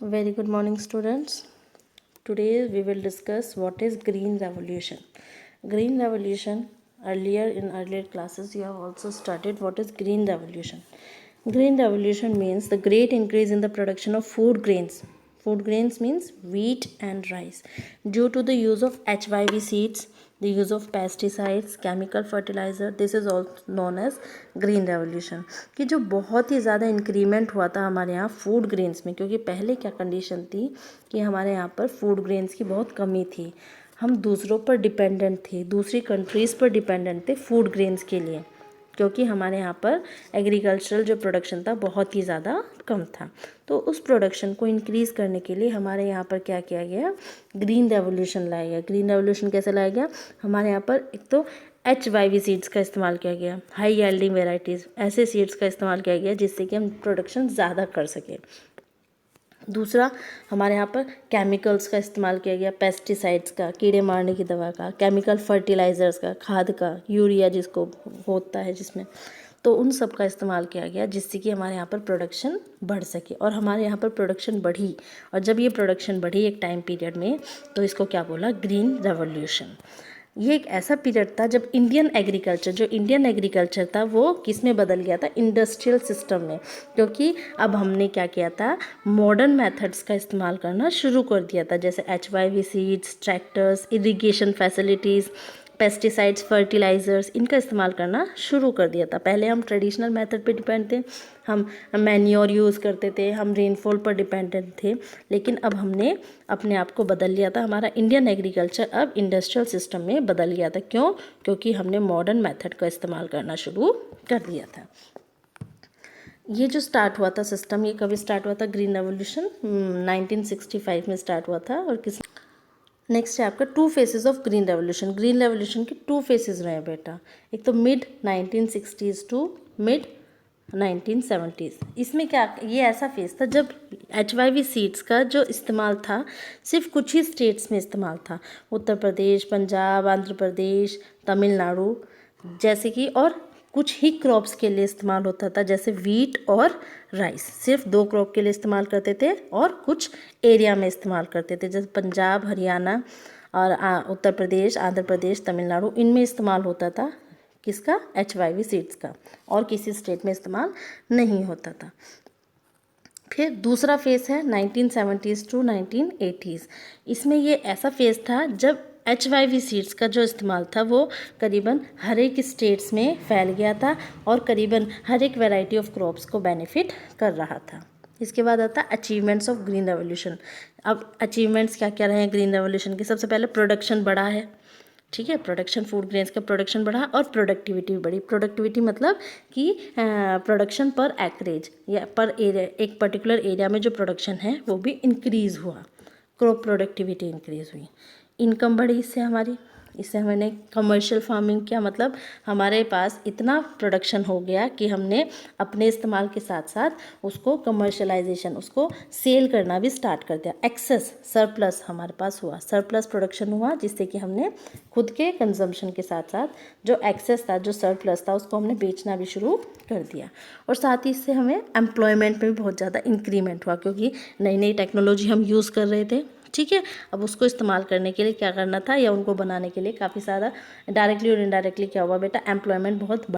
Very good morning, students. Today we will discuss what is green revolution. Green revolution, earlier classes you have also studied what is green revolution. Green revolution means the great increase in the production of food grains. Food grains means wheat and rice due to the use of HYV seeds, the use of pesticides, chemical fertilizer. This is all known as green revolution. कि जो बहुत ही ज़्यादा increment हुआ था हमारे यहाँ food grains में, क्योंकि पहले क्या कंडीशन थी कि हमारे यहाँ पर फूड ग्रेन्स की बहुत कमी थी. हम दूसरों पर डिपेंडेंट थे, दूसरी कंट्रीज़ पर डिपेंडेंट थे फूड ग्रेन्स के लिए, क्योंकि हमारे यहाँ पर एग्रीकल्चरल जो प्रोडक्शन था बहुत ही ज़्यादा कम था. तो उस प्रोडक्शन को इंक्रीज़ करने के लिए हमारे यहाँ पर क्या किया गया, ग्रीन रेवोल्यूशन लाया गया. ग्रीन रेवोल्यूशन कैसे लाया गया, हमारे यहाँ पर एक तो HYV सीड्स का इस्तेमाल किया गया, हाई यील्डिंग वेराइटीज़, ऐसे सीड्स का इस्तेमाल किया गया जिससे कि हम प्रोडक्शन ज़्यादा कर सकें. दूसरा, हमारे यहाँ पर केमिकल्स का इस्तेमाल किया गया, पेस्टिसाइड्स का, कीड़े मारने की दवा का, केमिकल फर्टिलाइज़र्स का, खाद का, यूरिया जिसको होता है जिसमें, तो उन सब का इस्तेमाल किया गया जिससे कि हमारे यहाँ पर प्रोडक्शन बढ़ सके. और हमारे यहाँ पर प्रोडक्शन बढ़ी, और जब ये प्रोडक्शन बढ़ी एक टाइम पीरियड में, तो इसको क्या बोला, ग्रीन रेवोल्यूशन. ये एक ऐसा पीरियड था जब इंडियन एग्रीकल्चर था वो किस में बदल गया था, इंडस्ट्रियल सिस्टम में. क्योंकि अब हमने क्या किया था, मॉडर्न मेथड्स का इस्तेमाल करना शुरू कर दिया था, जैसे HYV seeds, tractors, irrigation facilities, pesticides, fertilisers, इनका इस्तेमाल करना शुरू कर दिया था. पहले हम ट्रेडिशनल मेथड पे डिपेंड थे, हम मैन्योर यूज़ करते थे, हम रेनफॉल पर डिपेंडेंट थे. लेकिन अब हमने अपने आप को बदल लिया था, हमारा इंडियन एग्रीकल्चर अब इंडस्ट्रियल सिस्टम में बदल गया था. क्यों? क्योंकि हमने मॉडर्न मेथड का इस्तेमाल करना शुरू कर दिया था. ये जो स्टार्ट हुआ था सिस्टम, ये कभी स्टार्ट हुआ था, ग्रीन रेवोल्यूशन 1965 में स्टार्ट हुआ था. और किस नेक्स्ट है आपका two phases of green revolution. Green revolution के टू फेसेस रहे बेटा, एक तो mid 1960s to mid 1970s. इसमें क्या, ये ऐसा फेज था जब HYV सीड्स का जो इस्तेमाल था सिर्फ कुछ ही स्टेट्स में इस्तेमाल था, उत्तर प्रदेश, पंजाब, आंध्र प्रदेश, तमिलनाडु जैसे कि, और कुछ ही क्रॉप्स के लिए इस्तेमाल होता था, जैसे वीट और राइस. सिर्फ 2 क्रॉप के लिए इस्तेमाल करते थे और कुछ एरिया में इस्तेमाल करते थे, जैसे पंजाब, हरियाणा और उत्तर प्रदेश, आंध्र प्रदेश, तमिलनाडु, इनमें इस्तेमाल होता था किसका, HYV सीड्स का, और किसी स्टेट में इस्तेमाल नहीं होता था. फिर दूसरा फेज़ है 1970s टू 1980s. इसमें ये ऐसा फेज़ था जब HYV सीड्स का जो इस्तेमाल था वो करीबन हर एक स्टेट्स में फैल गया था और करीबन हर एक वैरायटी ऑफ क्रॉप्स को बेनिफिट कर रहा था. इसके बाद आता है अचीवमेंट्स ऑफ ग्रीन रेवोल्यूशन. अब अचीवमेंट्स क्या क्या रहे हैं ग्रीन रेवोल्यूशन के, सबसे पहले प्रोडक्शन बढ़ा है, ठीक है, प्रोडक्शन, फूड ग्रेन्स का प्रोडक्शन बढ़ा और प्रोडक्टिविटी भी बढ़ी. प्रोडक्टिविटी मतलब कि प्रोडक्शन पर एकरेज या पर एरिया, एक पर्टिकुलर एरिया में जो प्रोडक्शन है वो भी इंक्रीज़ हुआ, क्रॉप प्रोडक्टिविटी इंक्रीज़ हुई. इनकम बढ़ी इससे हमारी, इससे हमने कमर्शियल फार्मिंग किया, मतलब हमारे पास इतना प्रोडक्शन हो गया कि हमने अपने इस्तेमाल के साथ साथ उसको कमर्शलाइजेशन, उसको सेल करना भी स्टार्ट कर दिया. एक्सेस, सरप्लस हमारे पास हुआ, सरप्लस प्रोडक्शन हुआ जिससे कि हमने खुद के कंजम्पशन के साथ साथ जो एक्सेस था, जो सरप्लस था, उसको हमने बेचना भी शुरू कर दिया. और साथ ही इससे हमें एम्प्लॉयमेंट में भी बहुत ज़्यादा इंक्रीमेंट हुआ, क्योंकि नई नई टेक्नोलॉजी हम यूज़ कर रहे थे, ठीक है. अब उसको इस्तेमाल करने के लिए क्या करना था, या उनको बनाने के लिए काफ़ी सारा डायरेक्टली और इनडायरेक्टली क्या हुआ बेटा, एम्प्लॉयमेंट बहुत